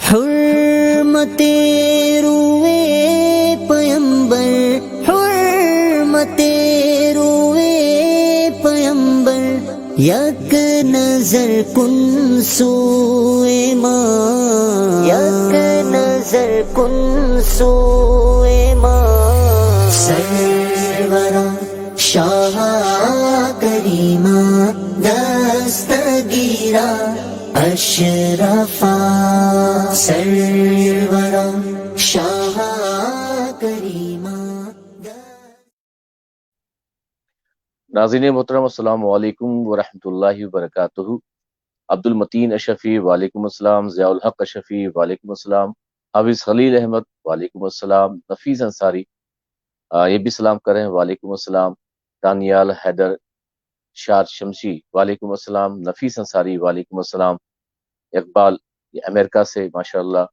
حرمت روئے پیمبر، حرمت روئے پیمبر، یک نظر کن سوئے ماں، یک نظر کن سوئے ماں، سرورا شاہ کریمہ دستگیرہ اشرفا، سرورا شاہ کریمہ۔ ناظرین محترم السلام علیکم ورحمۃ اللہ وبرکاتہ۔ عبد المتین اشرفی وعلیکم السلام، ضیاء الحق اشرفی وعلیکم السلام، حافظ خلیل احمد وعلیکم السلام، نفیس انصاری یہ بھی سلام کریں وعلیکم السلام، دانیال حیدر شاد شمشی وعلیکم السلام، نفیس انصاری وعلیکم السلام، اقبال یہ امریکہ سے ماشاءاللہ،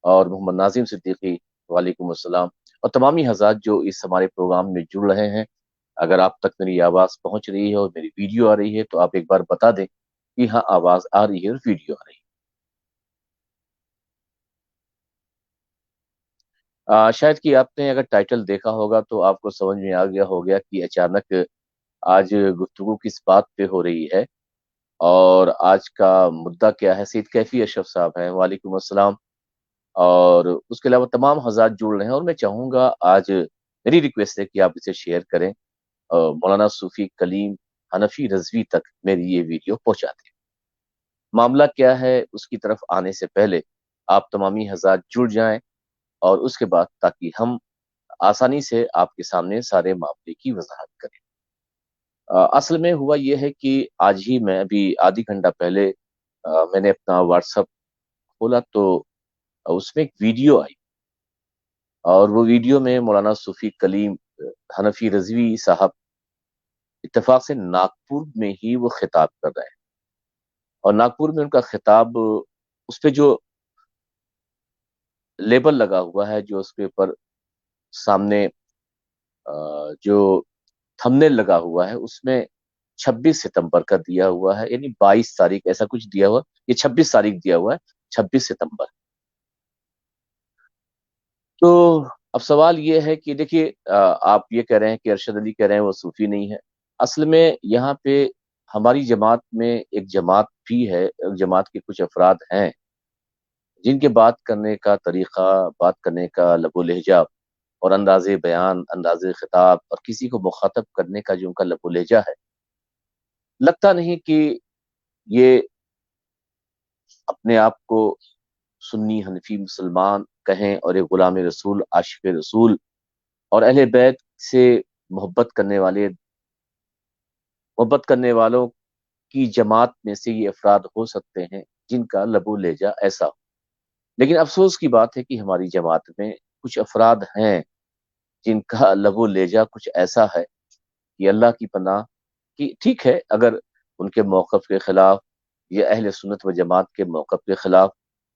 اور محمد ناظم صدیقی وعلیکم السلام، اور تمامی حضرات جو اس ہمارے پروگرام میں جڑ رہے ہیں۔ اگر آپ تک میری آواز پہنچ رہی ہے اور میری ویڈیو آ رہی ہے تو آپ ایک بار بتا دیں کہ ہاں آواز آ رہی ہے اور ویڈیو آ رہی ہے۔ شاید کہ آپ نے اگر ٹائٹل دیکھا ہوگا تو آپ کو سمجھ میں آ گیا ہو گیا کہ اچانک آج گفتگو کس بات پہ ہو رہی ہے، اور آج کا مدعا کیا ہے۔ سید کیفی اشرف صاحب ہیں، وعلیکم السلام، اور اس کے علاوہ تمام حضرات جڑ رہے ہیں، اور میں چاہوں گا آج میری ریکویسٹ ہے کہ آپ اسے شیئر کریں، مولانا صوفی کلیم حنفی رضوی تک میری یہ ویڈیو پہنچا دیں۔ معاملہ کیا ہے اس کی طرف آنے سے پہلے آپ تمامی حضرات جڑ جائیں، اور اس کے بعد تاکہ ہم آسانی سے آپ کے سامنے سارے معاملے کی وضاحت کریں۔ اصل میں ہوا یہ ہے کہ آج ہی میں ابھی آدھی گھنٹہ پہلے میں نے اپنا واٹس ایپ کھولا تو اس میں ایک ویڈیو آئی، اور وہ ویڈیو میں مولانا صوفی کلیم حنفی رضوی صاحب اتفاق سے ناگپور میں ہی وہ خطاب کر رہے ہیں، اور ناگپور میں ان کا خطاب، اس پہ جو لیبل لگا ہوا ہے، جو اس کے اوپر سامنے جو تھمبنیل لگا ہوا ہے، اس میں 26 ستمبر کا دیا ہوا ہے، یعنی 22 تاریخ ایسا کچھ دیا ہوا، یہ 26 تاریخ دیا ہوا ہے، 26 ستمبر۔ تو اب سوال یہ ہے کہ دیکھیے، آپ یہ کہہ رہے ہیں کہ ارشد علی کہہ رہے ہیں وہ صوفی نہیں ہے۔ اصل میں یہاں پہ ہماری جماعت میں ایک جماعت بھی ہے، ایک جماعت کے کچھ افراد ہیں جن کے بات کرنے کا طریقہ، بات کرنے کا لب و لہجہ اور انداز بیان، انداز خطاب، اور کسی کو مخاطب کرنے کا جو ان کا لب و لہجہ ہے، لگتا نہیں کہ یہ اپنے آپ کو سنی حنفی مسلمان کہیں اور ایک غلام رسول، عاشق رسول اور اہل بیت سے محبت کرنے والوں کی جماعت میں سے یہ افراد ہو سکتے ہیں جن کا لب و لہجہ ایسا ہو۔ لیکن افسوس کی بات ہے کہ ہماری جماعت میں کچھ افراد ہیں جن کا لب و لہجہ کچھ ایسا ہے کہ اللہ کی پناہ، کہ ٹھیک ہے اگر ان کے موقف کے خلاف یا اہل سنت و جماعت کے موقف کے خلاف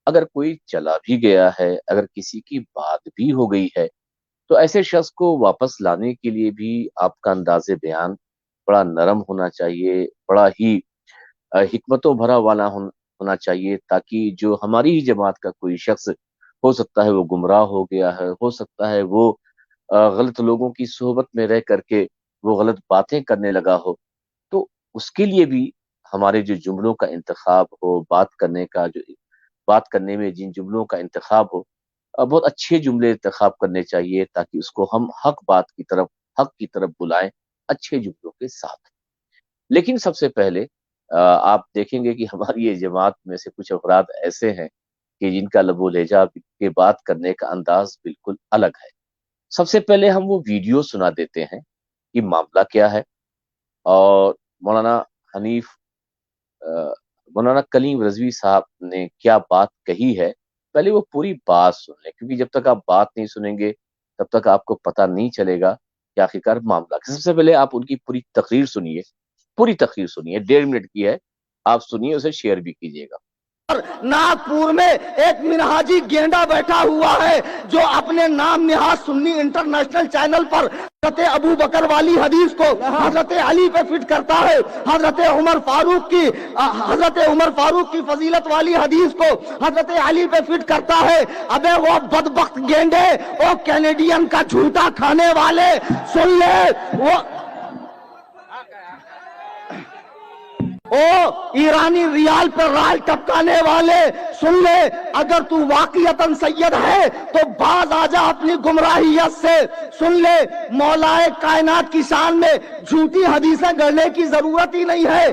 اگر کوئی چلا بھی گیا ہے، اگر کسی کی بات بھی ہو گئی ہے، تو ایسے شخص کو واپس لانے کے لیے بھی آپ کا انداز بیان بڑا نرم ہونا چاہیے، بڑا ہی حکمتوں بھرا والا ہونا چاہیے، تاکہ جو ہماری ہی جماعت کا کوئی شخص ہو سکتا ہے وہ گمراہ ہو گیا ہے، ہو سکتا ہے وہ غلط لوگوں کی صحبت میں رہ کر کے وہ غلط باتیں کرنے لگا ہو، تو اس کے لیے بھی ہمارے جو جملوں کا انتخاب ہو، بات کرنے میں جن جملوں کا انتخاب ہو، بہت اچھے جملے انتخاب کرنے چاہیے تاکہ اس کو ہم حق کی طرف بلائیں اچھے جملوں کے ساتھ۔ لیکن سب سے پہلے آپ دیکھیں گے کہ ہماری یہ جماعت میں سے کچھ افراد ایسے ہیں کہ جن کا لب و لہجہ کے بات کرنے کا انداز بالکل الگ ہے۔ سب سے پہلے ہم وہ ویڈیو سنا دیتے ہیں کہ معاملہ کیا ہے، اور مولانا کلیم رضوی صاحب نے کیا بات کہی ہے، پہلے وہ پوری بات سن لیں، کیونکہ جب تک آپ بات نہیں سنیں گے تب تک آپ کو پتہ نہیں چلے گا کہ آخرکار معاملہ کیا ہے۔ سب سے پہلے آپ ان کی پوری تقریر سنیے، 1.5 منٹ کی ہے، آپ سنیے، اسے شیئر بھی کیجیے گا۔ नागपुर में एक मिनहाजी गेंडा बैठा हुआ है जो अपने नाम निहाज सुन्नी इंटरनेशनल चैनल पर हजरत अबू बकर वाली हदीस को हजरत अली पे फिट करता है, हजरत उमर फारूक की फजीलत वाली हदीस को हजरत अली पे फिट करता है। अबे वो बदबख्त गेंडे, वो कैनेडियन का झूठा खाने वाले, सुन ले, ओ ईरानी रियाल पर राल टपकाने वाले, सुन ले, अगर तू वाकईतन सैयद है तो बाज आजा अपनी गुमराहियत से। सुन ले, मौलाए कायनात की शान में झूठी हदीसें गढ़ने की जरूरत ही नहीं है।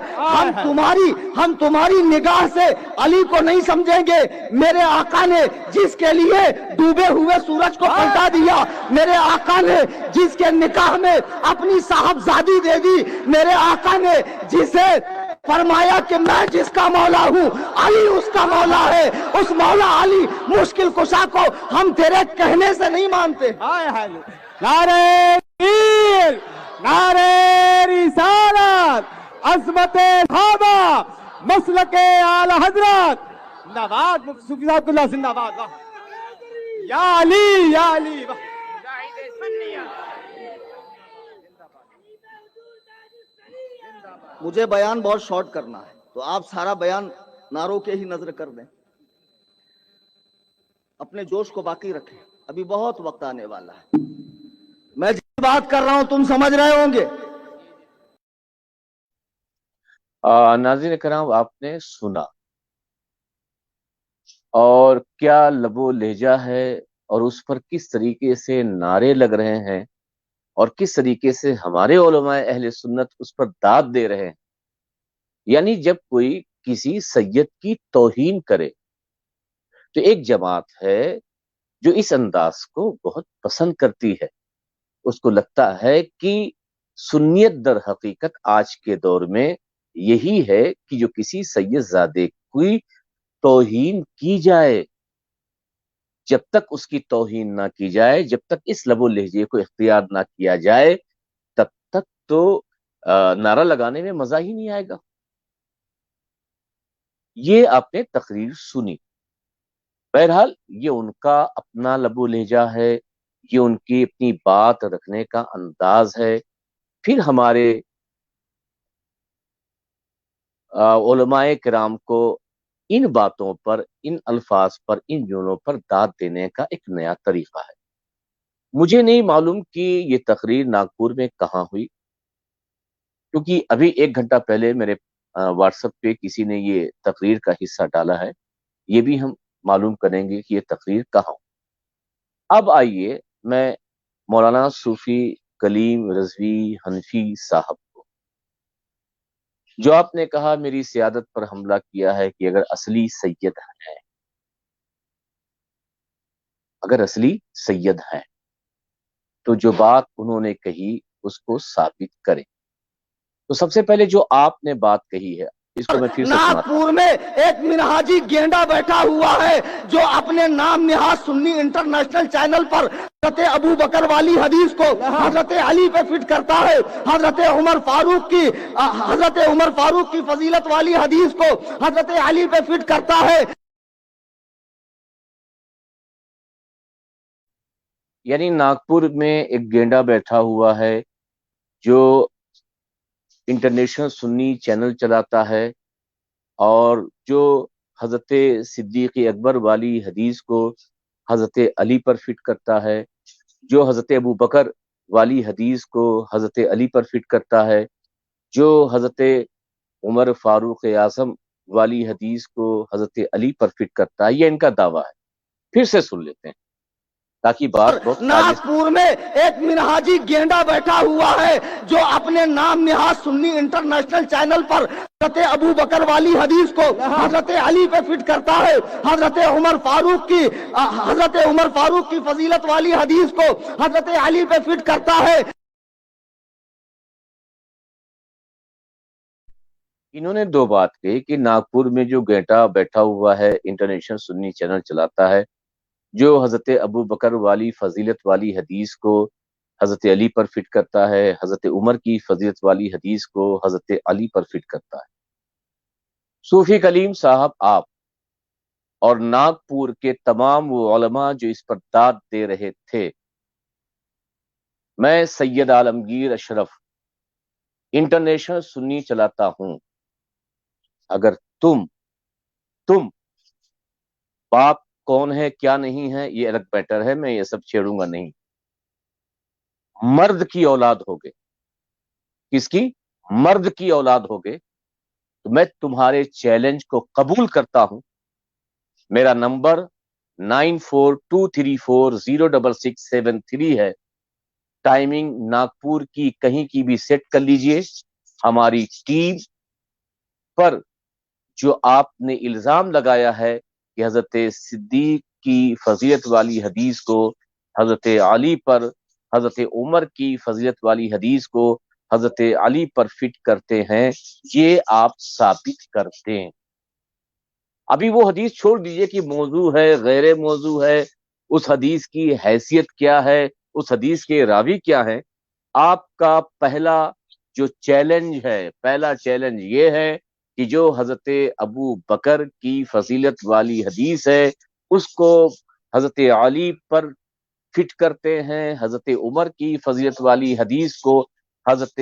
हम तुम्हारी निगाह से अली को नहीं समझेंगे। मेरे आका ने जिसके लिए डूबे हुए सूरज को पलटा दिया, मेरे आका ने जिसके निकाह में अपनी साहबजादी दे दी, मेरे आका ने जिसे फरमाया कि मैं जिसका मौला हूँ अली उसका मौला है, उस मौला अली मुश्किल कुशा को हम तेरे कहने से नहीं मानते। नारे तकबीर, नारे रिसालत, अज़मते सहाबा, मसलके आला हजरत, जिंदाबाद। मुफ्ती सूफी साहब कुल्ला जिंदाबाद। या अली, या अली। मुझे बयान बहुत शॉर्ट करना है, तो आप सारा बयान नारों के ही नजर कर दें, अपने जोश को बाकी रखें, अभी बहुत वक्त आने वाला है। मैं जिस बात कर रहा हूं तुम समझ रहे होंगे। नाज़रीन करम, आपने सुना और क्या लबो लहजा है और उस पर किस तरीके से नारे लग रहे हैं और किस तरीके से हमारे उलमाए अहले सुन्नत उस पर दाद दे रहे हैं। यानी जब कोई किसी सैयद की तौहीन करे तो एक जमात है जो इस अंदाज को बहुत पसंद करती है। उसको लगता है कि सुन्नियत दर हकीकत आज के दौर में यही है कि जो किसी सैयद ज़ादे की तौहीन की जाए, जब तक उसकी तौहीन ना की जाए, जब तक इस लबो लहजे को इख्तियार ना किया जाए, तब तक तो नारा लगाने में मजा ही नहीं आएगा। ये आपने तकरीर सुनी। बहरहाल ये उनका अपना लबो लहजा है, ये उनकी अपनी बात रखने का अंदाज है। फिर हमारे उलमाए किराम को इन बातों पर, इन अल्फाज पर, इन जुमलों पर दाद देने का एक नया तरीका है। मुझे नहीं मालूम कि ये तकरीर नागपुर में कहाँ हुई, क्योंकि अभी 1 घंटा पहले मेरे व्हाट्सएप पे किसी ने ये तकरीर का हिस्सा डाला है। ये भी हम मालूम करेंगे कि ये तकरीर कहाँ हुई। अब आइए मैं मौलाना सूफी कलीम रजवी हनफी साहब को, जो आपने कहा मेरी सियादत पर हमला किया है कि अगर असली सैयद है, अगर असली सैयद है तो जो बात उन्होंने कही उसको साबित करें। तो सबसे पहले जो आपने बात कही है, इसको मैं फिर से सुनाता हूं। नागपुर में एक मिनहाजी गेंडा बैठा हुआ है जो अपने नाम निहाज सुन्नी इंटरनेशनल चैनल पर हजरत अबू बकर वाली हदीस को हजरत अली पे फिट करता है, हजरत उमर फारूक की फजीलत वाली हदीस को हजरत अली पे फिट करता है। यानी नागपुर में एक गेंडा बैठा हुआ है जो इंटरनेशनल सुन्नी चैनल चलाता है और जो हजरत सिद्दीक अकबर वाली हदीस को हजरत अली पर फिट करता है, जो हजरत अबू बकर वाली हदीस को हजरत अली पर फिट करता है, जो हजरत उमर फारूक आजम वाली हदीस को हजरत अली पर फिट करता है। ये इनका दावा है। फिर से सुन लेते हैं ताकि बात बहुत नागपुर में एक मिनहाजी गेंडा बैठा हुआ है जो अपने नाम निहाज सुन्नी इंटरनेशनल चैनल पर हजरत अबू बकर वाली हदीस को हजरत अली पे फिट करता है, हजरत उमर फारूक की फजीलत वाली हदीस को हजरत अली पे फिट करता है। इन्होंने दो बात कही कि नागपुर में जो गेंडा बैठा हुआ है इंटरनेशनल सुन्नी चैनल चलाता है, जो हजरत अबू बकर वाली फजीलत वाली हदीस को हजरत अली पर फिट करता है, हजरत उमर की फजीलत वाली हदीस को हजरत अली पर फिट करता है। सूफी कलीम साहब, आप اور ناگپور کے تمام وہ علماء جو اس پر داد دے رہے تھے. میں سید عالمگیر اشرف انٹرنیشنل سنی چلاتا ہوں. اگر تم باپ کون ہے کیا نہیں ہے یہ الگ میٹر ہے، میں یہ سب چھیڑوں گا نہیں. مرد کی اولاد ہوگے. کس کی؟ مرد کی اولاد ہوگے. تو میں تمہارے چیلنج کو قبول کرتا ہوں. میرا نمبر 9423406673 ہے. ٹائمنگ ناگپور کی کہیں کی بھی سیٹ کر لیجئے. ہماری ٹیم پر جو آپ نے الزام لگایا ہے کہ حضرت صدیق کی فضیلت والی حدیث کو حضرت علی پر، حضرت عمر کی فضیلت والی حدیث کو حضرت علی پر فٹ کرتے ہیں، یہ آپ ثابت کر دیں. ابھی وہ حدیث چھوڑ دیجئے کہ موضوع ہے غیر موضوع ہے، اس حدیث کی حیثیت کیا ہے، اس حدیث کے راوی کیا ہیں. آپ کا پہلا چیلنج یہ ہے کہ جو حضرت ابو بکر کی فضیلت والی حدیث ہے اس کو حضرت علی پر فٹ کرتے ہیں، حضرت عمر کی فضیلت والی حدیث کو حضرت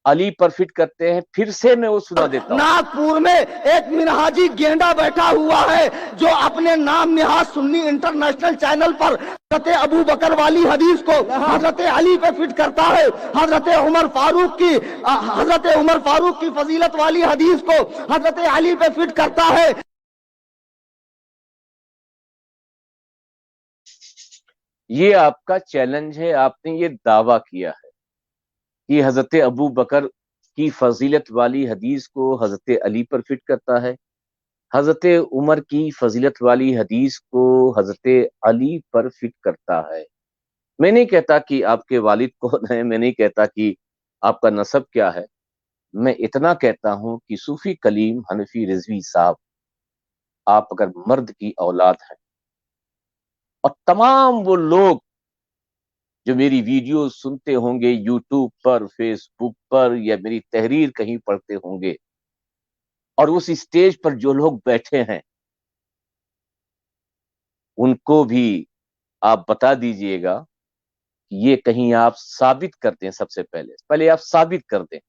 علی پر فٹ کرتے ہیں. پھر سے میں وہ سنا دیتا ہوں. ناگپور میں ایک منہاجی گینڈا بیٹھا ہوا ہے جو اپنے نام نہاد سنی انٹرنیشنل چینل پر حضرت ابو بکر والی حدیث کو حضرت علی پہ فٹ کرتا ہے، حضرت عمر فاروق کی فضیلت والی حدیث کو حضرت علی پہ فٹ کرتا ہے. یہ آپ کا چیلنج ہے. آپ نے یہ دعویٰ کیا ہے کہ حضرت ابو بکر کی فضیلت والی حدیث کو حضرت علی پر فٹ کرتا ہے، حضرت عمر کی فضیلت والی حدیث کو حضرت علی پر فٹ کرتا ہے. میں نہیں کہتا کہ آپ کے والد کون ہیں، میں نہیں کہتا کہ آپ کا نسب کیا ہے. میں اتنا کہتا ہوں کہ صوفی کلیم حنفی رضوی صاحب، آپ اگر مرد کی اولاد ہیں، اور تمام وہ لوگ جو میری ویڈیو سنتے ہوں گے یوٹیوب پر، فیس بک پر، یا میری تحریر کہیں پڑھتے ہوں گے، اور اس اسٹیج پر جو لوگ بیٹھے ہیں ان کو بھی آپ بتا دیجئے گا کہ یہ کہیں آپ ثابت کر دیں. سب سے پہلے آپ ثابت کر دیں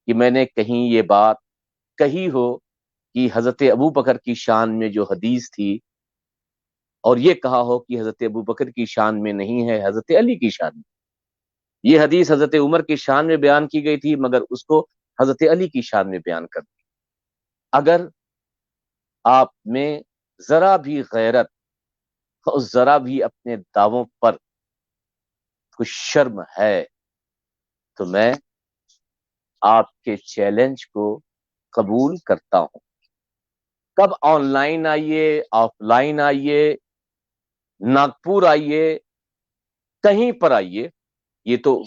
کہ میں نے کہیں یہ بات کہی ہو کہ حضرت ابو بکر کی شان میں جو حدیث تھی، اور یہ کہا ہو کہ حضرت ابو بکر کی شان میں نہیں ہے، حضرت علی کی شان میں. یہ حدیث حضرت عمر کی شان میں بیان کی گئی تھی مگر اس کو حضرت علی کی شان میں بیان کر دی. اگر آپ میں ذرا بھی غیرت اور ذرا بھی اپنے دعووں پر کچھ شرم ہے تو میں آپ کے چیلنج کو قبول کرتا ہوں. کب آن لائن آئیے، آف لائن آئیے، ناگپور آئیے، کہیں پر آئیے، یہ تو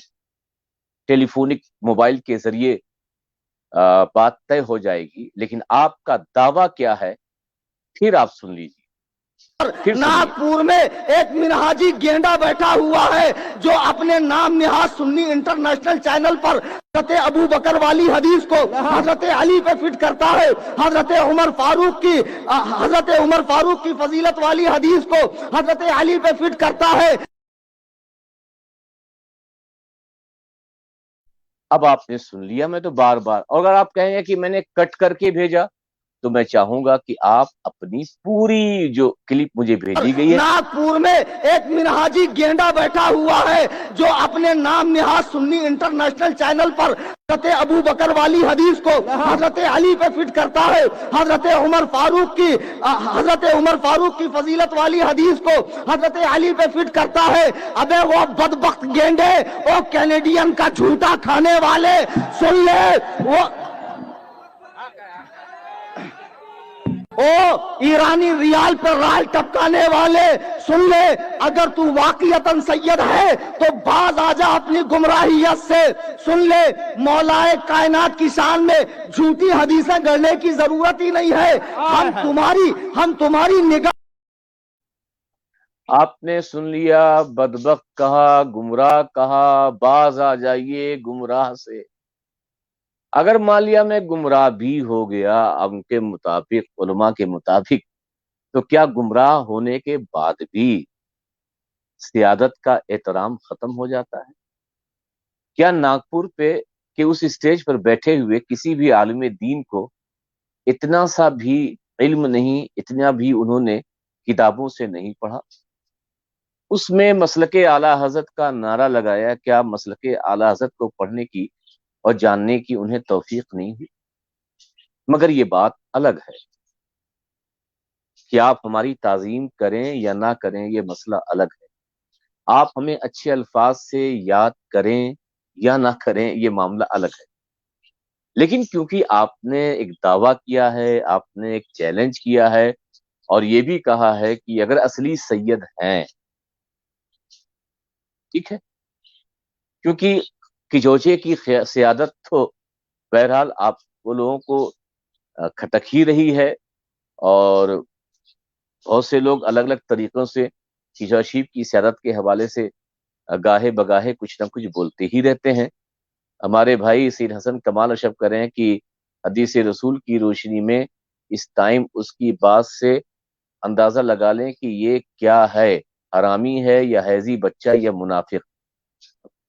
ٹیلی فونک موبائل کے ذریعے بات طے ہو جائے گی. لیکن آپ کا دعویٰ کیا ہے پھر آپ سن لیجیے. ناگپور میں ایک منہاجی گینڈا بیٹھا ہوا ہے جو اپنے نام نہاد سنی انٹرنیشنل چینل پر حضرت ابو بکر والی حدیث کو حضرت علی پہ فٹ کرتا ہے، حضرت عمر فاروق کی فضیلت والی حدیث کو حضرت علی پہ فٹ کرتا ہے. اب آپ نے سن لیا. میں تو بار بار، اور اگر آپ کہیں گے کہ میں نے کٹ کر کے بھیجا تو میں چاہوں گا کہ آپ اپنی پوری جو کلپ مجھے بھیجی گئی ہے. ناگپور میں ایک منہاجی گینڈا بیٹھا ہوا ہے جو اپنے نام نہاد سنی انٹرنیشنل چینل پر حضرت ابو بکر والی حدیث کو حضرت علی پہ فٹ کرتا ہے، حضرت عمر فاروق کی فضیلت والی حدیث کو حضرت علی پہ فٹ کرتا ہے. ابے وہ بدبخت گینڈے، وہ کینیڈین کا جھوٹا کھانے والے، سن لے، ایرانی ریال پر رال ٹپکانے والے، سن لے، اگر تو واقعتاً سید ہے تو باز آ جا اپنی گمراہیت سے. سن لے، مولائے کائنات کی شان میں جھوٹی حدیثیں گڑنے کی ضرورت ہی نہیں ہے. ہم تمہاری نگاہ. آپ نے سن لیا، بدبخت کہا، گمراہ کہا، باز آ جائیے گمراہ سے. اگر مان لیا میں گمراہ بھی ہو گیا، ان کے مطابق، علماء کے مطابق तो क्या गुमराह होने के बाद भी सियादत का एहतराम खत्म हो जाता है? क्या नागपुर पे के उस स्टेज पर बैठे हुए किसी भी आलिम दीन को इतना सा भी इल्म नहीं, इतना भी उन्होंने किताबों से नहीं पढ़ा? उसमें मसलके आला हजरत का नारा लगाया, क्या मसलके आला हजरत को पढ़ने की और जानने की उन्हें तौफीक नहीं हुई? मगर ये बात अलग है कि आप हमारी ताजीम करें या ना करें, ये मसला अलग है। आप हमें अच्छे अल्फाज से याद करें या ना करें, ये मामला अलग है। लेकिन क्योंकि आपने एक दावा किया है, आपने एक चैलेंज किया है और ये भी कहा है कि अगर असली सैयद हैं, ठीक है, क्योंकि किजोचे की सियादत तो बहरहाल आप वो लोगों को खटक ही रही है और बहुत से लोग अलग अलग तरीकों से किजोशीब की सियादत के हवाले से गाहे बगाहे कुछ ना कुछ बोलते ही रहते हैं। हमारे भाई सैयद हसन कमाल अशरफ कर रहे हैं कि हदीस रसूल की रोशनी में इस टाइम उसकी बात से अंदाजा लगा लें कि ये क्या है, हरामी है या हैजी बच्चा या मुनाफिक।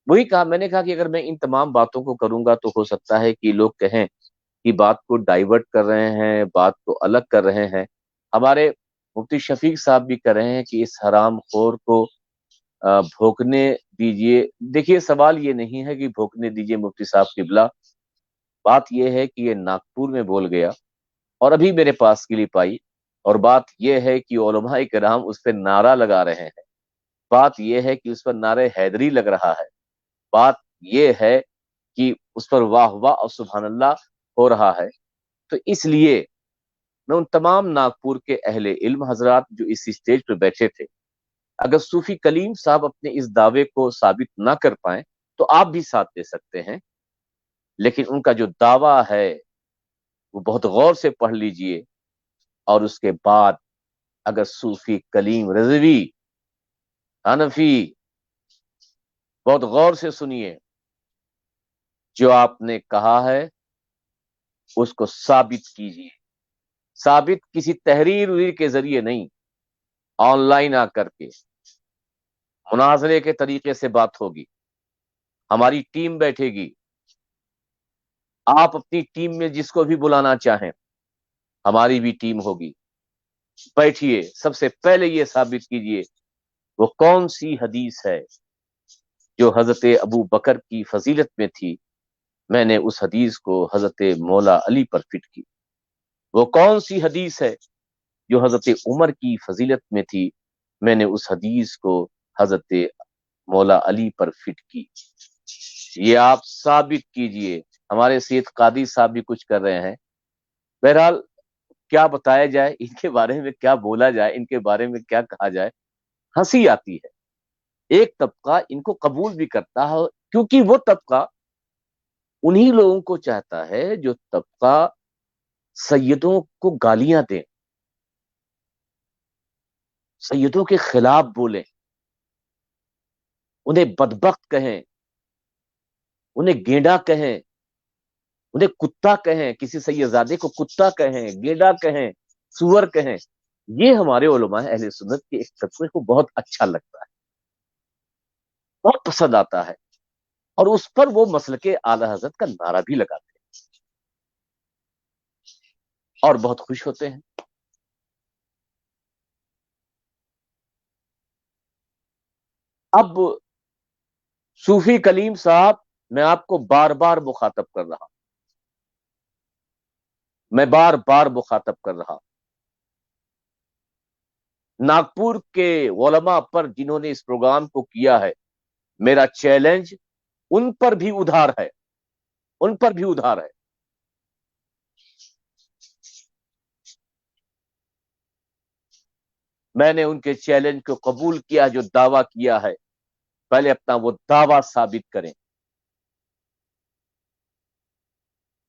वही कहा, मैंने कहा कि अगर मैं इन तमाम बातों को करूंगा तो हो सकता है कि लोग कहें कि बात को डाइवर्ट कर रहे हैं, बात को अलग कर रहे हैं। हमारे मुफ्ती शफीक साहब भी कर रहे हैं कि इस हराम खोर को भोंकने दीजिए। देखिए, सवाल ये नहीं है कि भोंकने दीजिए मुफ्ती साहब किबला, बात ये है कि ये नागपुर में बोल गया और अभी मेरे पास क्लिप आई, और बात ये है कि उलमा इकराम उस पर नारा लगा रहे हैं। बात ये है कि उस पर नारे हैदरी लग रहा है। बात ये है कि उस पर वाह वाह और सुभान अल्लाह हो रहा है। तो इसलिए मैं उन तमाम नागपुर के अहले इल्म हजरात जो इस स्टेज पर बैठे थे, अगर सूफी कलीम साहब अपने इस दावे को साबित ना कर पाए तो आप भी साथ दे सकते हैं, लेकिन उनका जो दावा है वो बहुत गौर से पढ़ लीजिए और उसके बाद अगर सूफी कलीम रज़वी हनफी बहुत गौर से सुनिए, जो आपने कहा है उसको साबित कीजिए। साबित किसी तहरीर उरीर के जरिए नहीं, ऑनलाइन आकर के मुनाजरे के तरीके से बात होगी। हमारी टीम बैठेगी, आप अपनी टीम में जिसको भी बुलाना चाहें, हमारी भी टीम होगी। बैठिए, सबसे पहले ये साबित कीजिए वो कौन सी हदीस है जो हजरत अबू बकर की फजीलत में थी, मैंने उस हदीस को हजरत मौला अली पर फिट की। वो कौन सी हदीस है जो हजरत उमर की फजीलत में थी, मैंने उस हदीस को हजरत मौला अली पर फिट की। ये आप साबित कीजिए। हमारे सैयद कादी साहब भी कुछ कर रहे हैं। बहरहाल क्या बताया जाए, इनके बारे में क्या बोला जाए, इनके बारे में क्या कहा जाए, हंसी आती है। एक तबका इनको कबूल भी करता है क्योंकि वो तबका उन्हीं लोगों को चाहता है जो तबका सैयदों को गालियां दे, सैयदों के खिलाफ बोले, उन्हें बदबख्त कहें, उन्हें गेंडा कहें, उन्हें कुत्ता कहें, किसी सैयदजादे को कुत्ता कहें, गेंडा कहें, सुअर कहें। ये हमारे उलमा अहले सुन्नत के एक तबके को बहुत अच्छा लगता है, बहुत पसंद आता है, और उस पर वो मसलके आला हजरत का नारा भी लगाते हैं और बहुत खुश होते हैं। अब सूफी कलीम साहब, मैं आपको बार बार मुखातब कर रहा हूं, मैं बार बार मुखातब कर रहा हूं, नागपुर के उलमा पर जिन्होंने इस प्रोग्राम को किया है, मेरा चैलेंज उन पर भी उधार है, उन पर भी उधार है। मैंने उनके चैलेंज को कबूल किया, जो दावा किया है पहले अपना वो दावा साबित करें,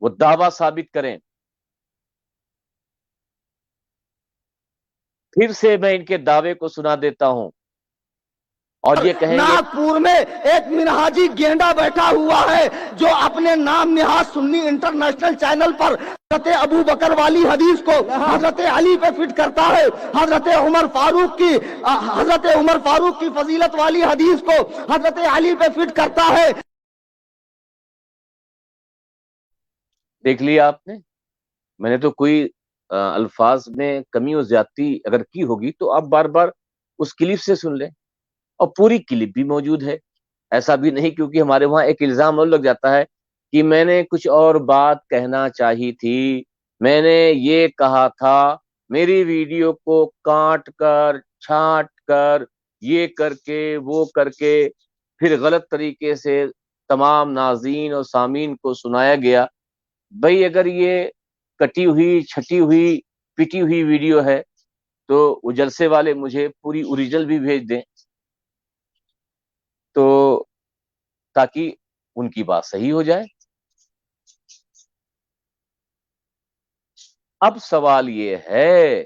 वो दावा साबित करें। फिर से मैं इनके दावे को सुना देता हूं اور یہ کہیں گے ناگپور میں ایک منہاجی گینڈا بیٹھا ہوا ہے جو اپنے نام نہاد سنی انٹرنیشنل چینل پر حضرت ابو بکر والی حدیث کو حضرت علی پہ فٹ کرتا ہے، حضرت عمر فاروق کی فضیلت والی حدیث کو حضرت علی پہ فٹ کرتا ہے۔ دیکھ لیا آپ نے، میں نے تو کوئی الفاظ میں کمی و زیادتی اگر کی ہوگی تو آپ بار بار اس کلپ سے سن لیں، اور پوری کلپ بھی موجود ہے۔ ایسا بھی نہیں کیونکہ ہمارے وہاں ایک الزام اور لگ جاتا ہے کہ میں نے کچھ اور بات کہنا چاہی تھی، میں نے یہ کہا تھا، میری ویڈیو کو کاٹ کر چھانٹ کر یہ کر کے وہ کر کے پھر غلط طریقے سے تمام ناظرین اور سامعین کو سنایا گیا۔ بھئی اگر یہ کٹی ہوئی چھٹی ہوئی پٹی ہوئی ویڈیو ہے تو وہ جلسے والے مجھے پوری اوریجنل بھی بھیج دیں تو تاکہ ان کی بات صحیح ہو جائے۔ اب سوال یہ ہے،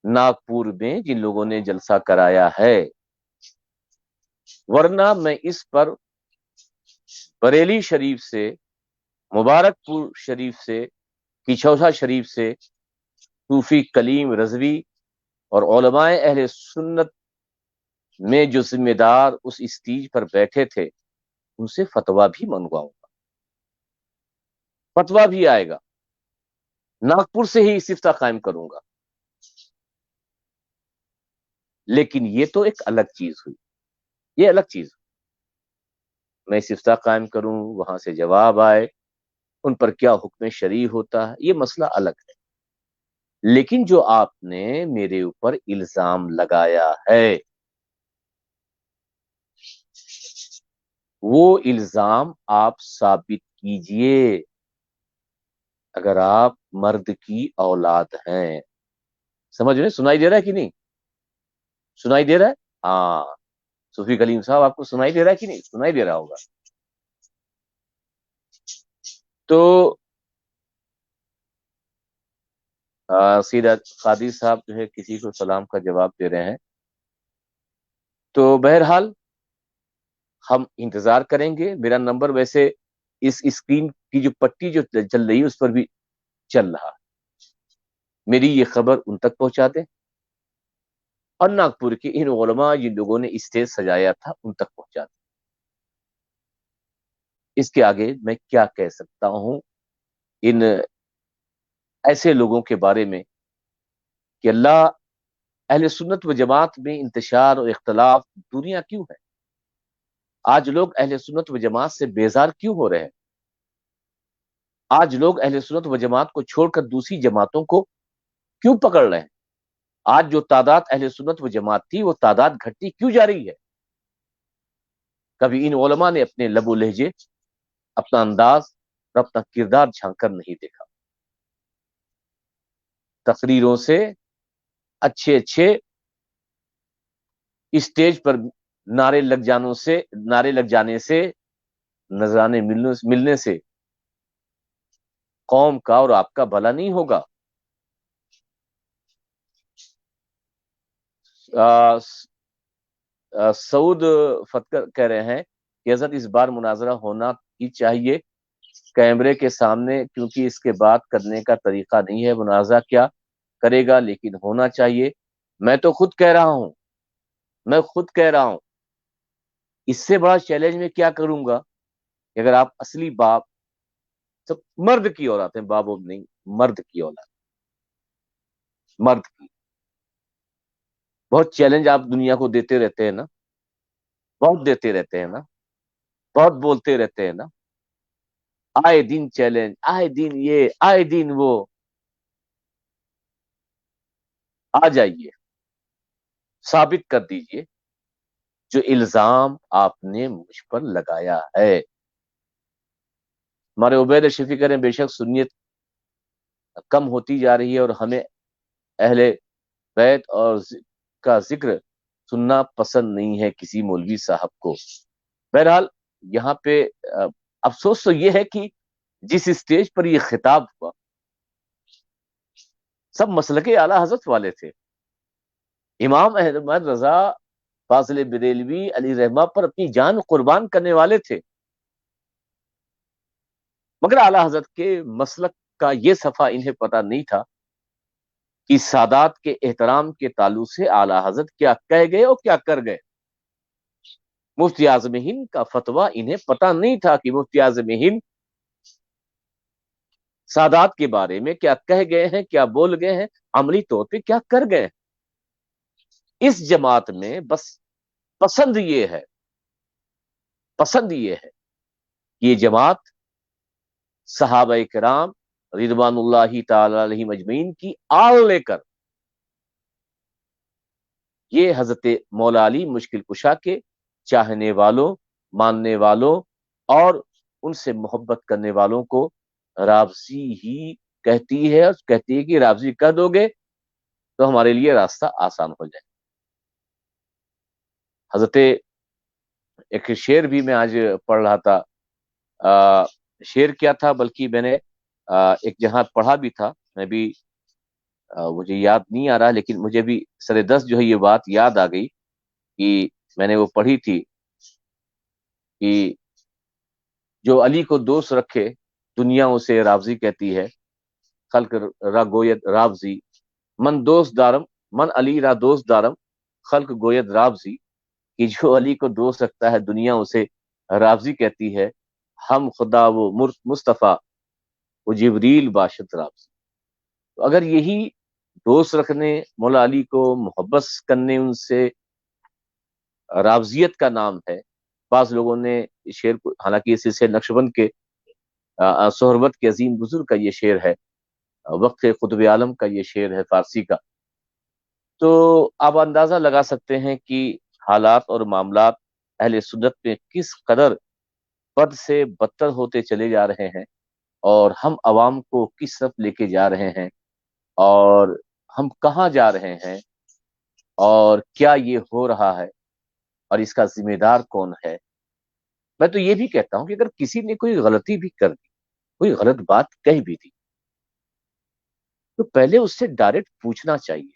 ناگپور میں جن لوگوں نے جلسہ کرایا ہے، ورنہ میں اس پر بریلی شریف سے، مبارک پور شریف سے، کچھوسا شریف سے، صوفی کلیم رضوی اور علماء اہل سنت میں جو ذمہ دار اس اسٹیج پر بیٹھے تھے ان سے فتویٰ بھی منگواؤں گا، فتویٰ بھی آئے گا، ناگپور سے ہی استفتاء قائم کروں گا۔ لیکن یہ تو ایک الگ چیز ہوئی، یہ الگ چیز ہوئی، میں استفتاء قائم کروں، وہاں سے جواب آئے، ان پر کیا حکم شرعی ہوتا ہے، یہ مسئلہ الگ ہے۔ لیکن جو آپ نے میرے اوپر الزام لگایا ہے وہ الزام آپ ثابت کیجئے، اگر آپ مرد کی اولاد ہیں۔ سمجھ رہے، سنائی دے رہا ہے کہ نہیں؟ سنائی دے رہا ہے؟ ہاں، صوفی کلیم صاحب آپ کو سنائی دے رہا ہے کہ نہیں؟ سنائی دے رہا ہوگا۔ تو سیدہ قادری صاحب جو ہے کسی کو سلام کا جواب دے رہے ہیں، تو بہرحال ہم انتظار کریں گے۔ میرا نمبر ویسے اس اسکرین کی جو پٹی جو چل رہی ہے اس پر بھی چل رہا ہے، میری یہ خبر ان تک پہنچا دیں، اور ناگپور کے ان علماء جن لوگوں نے اسٹیج سجایا تھا ان تک پہنچا دیں۔ اس کے آگے میں کیا کہہ سکتا ہوں ان ایسے لوگوں کے بارے میں کہ اللہ اہل سنت و جماعت میں انتشار اور اختلاف دنیا کیوں ہے؟ آج لوگ اہل سنت و جماعت سے بیزار کیوں ہو رہے ہیں؟ آج لوگ اہل سنت و جماعت کو چھوڑ کر دوسری جماعتوں کو کیوں پکڑ رہے ہیں؟ آج جو تعداد اہل سنت و جماعت تھی وہ تعداد گھٹتی کیوں جا رہی ہے؟ کبھی ان علماء نے اپنے لب و لہجے، اپنا انداز اور اپنا کردار جھانک کر نہیں دیکھا۔ تقریروں سے، اچھے اسٹیج پر نعرے لگ جانے سے، نذرانے ملنے سے قوم کا اور آپ کا بھلا نہیں ہوگا۔ سعود فتکر کہہ رہے ہیں کہ حضرت اس بار مناظرہ ہونا ہی چاہیے کیمرے کے سامنے، کیونکہ اس کے بعد کرنے کا طریقہ نہیں ہے، مناظرہ کیا کرے گا، لیکن ہونا چاہیے۔ میں خود کہہ رہا ہوں اس سے بڑا چیلنج میں کیا کروں گا کہ اگر آپ اصلی باپ، سب مرد کی اولاد ہیں، بابو نہیں، مرد کی اولاد، مرد کی، بہت چیلنج آپ دنیا کو دیتے رہتے ہیں نا، بہت دیتے رہتے ہیں نا، بہت بولتے رہتے ہیں نا، آئے دن چیلنج، آئے دن یہ، آئے دن وہ۔ آ جائیے، ثابت کر دیجئے جو الزام آپ نے مجھ پر لگایا ہے۔ ہمارے عبید شفیع کہہ رہے ہیں بے شک سنیت کم ہوتی جا رہی ہے اور ہمیں اہل بیت اور کا ذکر سننا پسند نہیں ہے کسی مولوی صاحب کو۔ بہرحال یہاں پہ افسوس تو یہ ہے کہ جس اسٹیج پر یہ خطاب ہوا سب مسلک اعلی حضرت والے تھے۔ امام احمد رضا फाजिल बरेलवी अली रहमा पर अपनी जान कुर्बान करने वाले थे, मगर आला हजरत के मसलक का ये सफा इन्हें पता नहीं था कि सादात के एहतराम के ताल्लुक से आला हजरत क्या कह गए और क्या कर गए। मुफ्ती आज़म हिंद का फतवा इन्हें पता नहीं था कि मुफ्ती आज़म हिंद सादात के बारे में क्या कह गए हैं, क्या बोल गए हैं, अमली तौर पे क्या कर गए हैं। इस जमात में बस पसंद ये है कि ये जमात सहाबा किराम रिदवानुल्लाहि ताला अलैहिम अजमईन की आड़ लेकर ये हजरत मौला अली मुश्किल कुशा के चाहने वालों, मानने वालों और उनसे मोहब्बत करने वालों को राबजी ही कहती है, और कहती है कि राबजी कह दोगे तो हमारे लिए रास्ता आसान हो जाए। हजरत एक शेर भी मैं आज पढ़ रहा था, शेर क्या था, बल्कि मैंने एक जहां पढ़ा भी था, मैं भी मुझे याद नहीं आ रहा, लेकिन मुझे भी सरे दस जो है ये बात याद आ गई कि मैंने वो पढ़ी थी कि जो अली को दोस्त रखे दुनिया उसे राबजी कहती है, खल्क रा गोयत राबजी, मन दोस्त दारम मन अली रा दोस्त दारम, खल्क गोयत राबजी, कि जो अली को दोस्त रखता है दुनिया उसे राबजी कहती है, हम खुदा वो मुस्तफ़ा वो जिब्रील बाशत राबजी। तो अगर यही दोस्त रखने, मौला अली को मोहब्बत करने, उनसे राबजियत का नाम है, बाज लोगों ने इस शेर को, हालांकि इस सिलसिले नक्शबंद के सोहरबत के अजीम बुजुर्ग का ये शेर है, वक्त खुतब आलम का ये शेर है फारसी का, तो आप अंदाजा लगा सकते हैं कि हालात और मामलात अहले सुन्नत में किस कदर बद से बदतर होते चले जा रहे हैं, और हम अवाम को किस तरफ लेके जा रहे हैं, और हम कहाँ जा रहे हैं, और क्या ये हो रहा है, और इसका जिम्मेदार कौन है। मैं तो ये भी कहता हूं कि अगर किसी ने कोई गलती भी कर दी, कोई गलत बात कह भी दी, तो पहले उससे डायरेक्ट पूछना चाहिए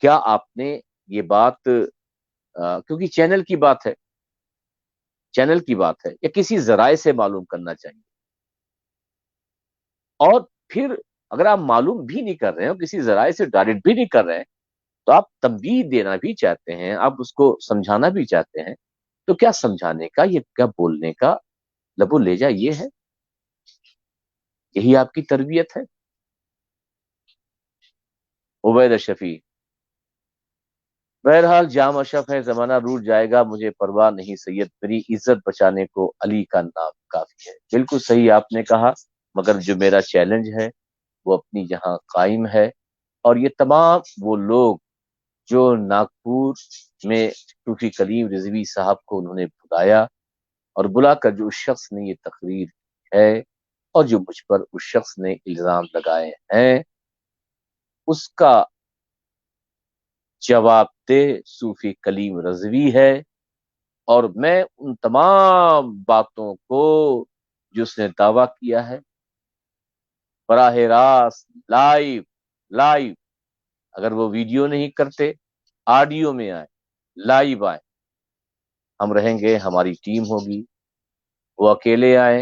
क्या आपने ये बात, क्योंकि चैनल की बात है, या किसी जराए से मालूम करना चाहिए। और फिर अगर आप मालूम भी नहीं कर रहे हैं, किसी जराए से डायरेक्ट भी नहीं कर रहे हैं, तो आप तंबीह देना भी चाहते हैं, आप उसको समझाना भी चाहते हैं, तो क्या समझाने का, ये क्या बोलने का लबो लेजा ये है, यही आपकी तरबियत है। उबैद शफी, बहरहाल जाम अशफ है, जमाना रूठ जाएगा, मुझे परवाह नहीं सैयद, मेरी इज्जत बचाने को अली का नाम काफी है। बिल्कुल सही आपने कहा, मगर जो मेरा चैलेंज है वो अपनी जहां कायम है, और ये तमाम वो लोग जो नागपुर में सूफी कलीम रिजवी साहब को उन्होंने बुलाया, और बुलाकर जो उस शख्स ने ये तकरीर है और जो मुझ पर उस शख्स ने इल्जाम लगाए हैं, उसका जवाब दे सूफी कलीम रजवी है। और मैं उन तमाम बातों को जो उसने दावा किया है, बराह रास्त लाइव, अगर वो वीडियो नहीं करते, ऑडियो में आए, लाइव आए, हम रहेंगे, हमारी टीम होगी। वो अकेले आए,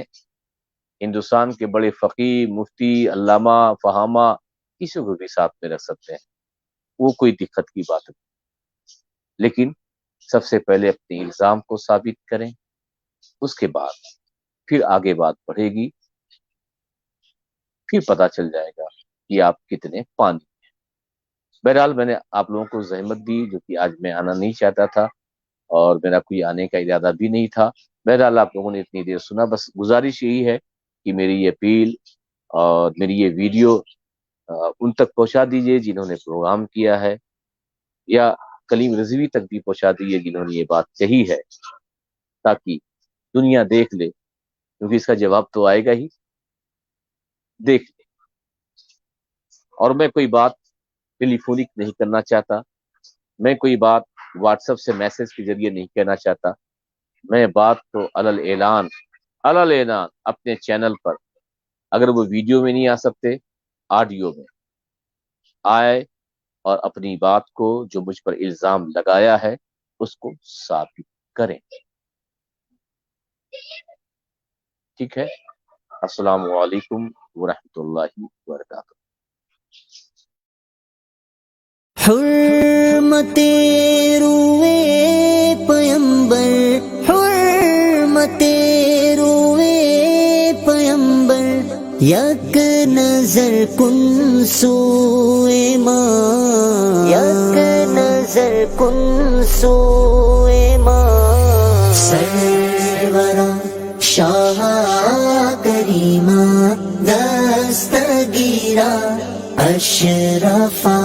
हिंदुस्तान के बड़े फकीह, मुफ्ती, अल्लामा, फहामा, किसी को भी साथ में रख सकते हैं, वो कोई दिक्कत की बात नहीं। लेकिन सबसे पहले अपने इल्जाम को साबित करें, उसके बाद फिर आगे बात बढ़ेगी, फिर पता चल जाएगा कि आप कितने पानी हैं। बहरहाल मैंने आप लोगों को जहमत दी, जो कि आज मैं आना नहीं चाहता था, और मेरा कोई आने का इरादा भी नहीं था। बहरहाल आप लोगों ने इतनी देर सुना, बस गुजारिश यही है कि मेरी ये अपील और मेरी ये वीडियो उन तक पहुंचा दीजिए जिन्होंने प्रोग्राम किया है, या कलीम रिजवी तक भी पहुंचा दीजिए जिन्होंने ये बात कही है, ताकि दुनिया देख ले, क्योंकि इसका जवाब तो आएगा ही, देख ले। और मैं कोई बात टेलीफोनिक नहीं करना चाहता, मैं कोई बात व्हाट्सएप से मैसेज के जरिए नहीं कहना चाहता, मैं बात तो अलल ऐलान अपने चैनल पर, अगर वो वीडियो में नहीं आ सकते, ऑडियो में आए اور اپنی بات کو جو مجھ پر الزام لگایا ہے اس کو ثابت کریں. ٹھیک ہے. السلام علیکم ورحمۃ اللہ وبرکاتہ. حرمت روئے پیمبر، حرمت روئے پیمبر، یک نظر کن سوئے ماں، یک نظر کن سوئے ماں، سرورا شاہ کریمہ دستگیرہ اشرفا.